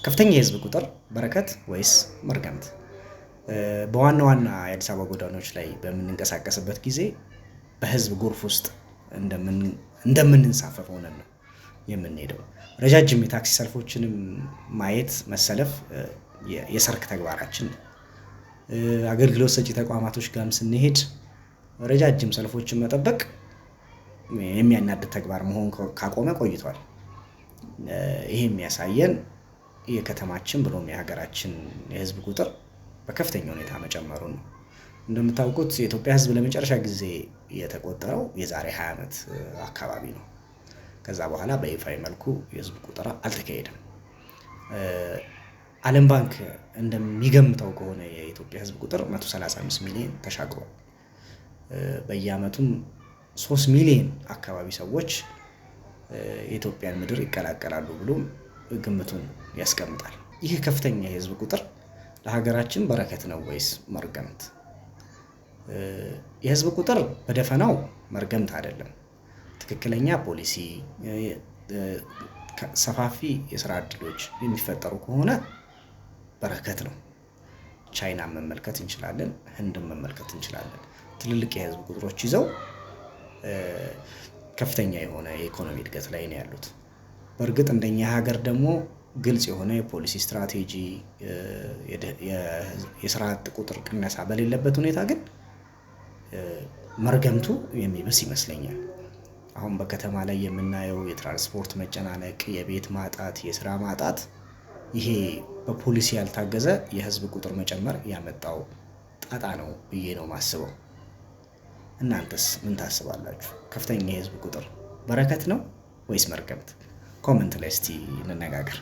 ከፍተኛ የህዝብ ቁጥር በረከት ወይስ መርገምት? በዋና ዋና የአዲስ አበባ ጎዳናዎች ላይ በምንንቀሳቀስበት ጊዜ በህዝብ ጎርፍ ውስጥ እንደምንንሳፈፍ ሆነን ነው የምንሄደው። ረጃጅም የታክሲ ሰልፎችንም ማየት መሰለፍ የሰርክ ተግባራችን ነው። አገልግሎት ሰጪ ተቋማቶች ጋርም ስንሄድ ረጃጅም ሰልፎችን መጠበቅ የሚያናድድ ተግባር መሆን ካቆመ ቆይቷል። ይሄ የሚያሳየን የከተማችን ብሎም የሀገራችን የህዝብ ቁጥር በከፍተኛ ሁኔታ መጨመሩን ነው። እንደምታውቁት የኢትዮጵያ ህዝብ ለመጨረሻ ጊዜ የተቆጠረው የዛሬ 20 ዓመት አካባቢ ነው። ከዛ በኋላ በይፋዊ መልኩ የህዝብ ቁጠራ አልተካሄደም። ዓለም ባንክ እንደሚገምተው ከሆነ የኢትዮጵያ ህዝብ ቁጥር 135 ሚሊዮን ተሻግሯል። በየዓመቱም 3 ሚሊዮን አካባቢ ሰዎች የኢትዮጵያን ምድር ይቀላቀላሉ ብሎ ግምቱን ያስቀምጣል። ይህ ከፍተኛ የህዝብ ቁጥር ለሀገራችን በረከት ነው ወይስ መርገምት? የህዝብ ቁጥር በደፈናው መርገምት አይደለም። ትክክለኛ ፖሊሲ፣ ሰፋፊ የስራ ዕድሎች የሚፈጠሩ ከሆነ በረከት ነው። ቻይናን መመልከት እንችላለን፣ ህንድን መመልከት እንችላለን። ትልልቅ የህዝብ ቁጥሮች ይዘው ከፍተኛ የሆነ የኢኮኖሚ እድገት ላይ ነው ያሉት። በእርግጥ እንደኛ ሀገር ደግሞ ግልጽ የሆነ የፖሊሲ ስትራቴጂ፣ የስራ አጥ ቁጥር ቅነሳ በሌለበት ሁኔታ ግን መርገምቱ የሚብስ ይመስለኛል። አሁን በከተማ ላይ የምናየው የትራንስፖርት መጨናነቅ፣ የቤት ማጣት፣ የስራ ማጣት ይሄ በፖሊሲ ያልታገዘ የህዝብ ቁጥር መጨመር ያመጣው ጣጣ ነው ብዬ ነው ማስበው። እናንተስ ምን ታስባላችሁ? ከፍተኛ የህዝብ ቁጥር በረከት ነው ወይስ መርገምት? ኮመንት ላይ እስቲ እንነጋገር።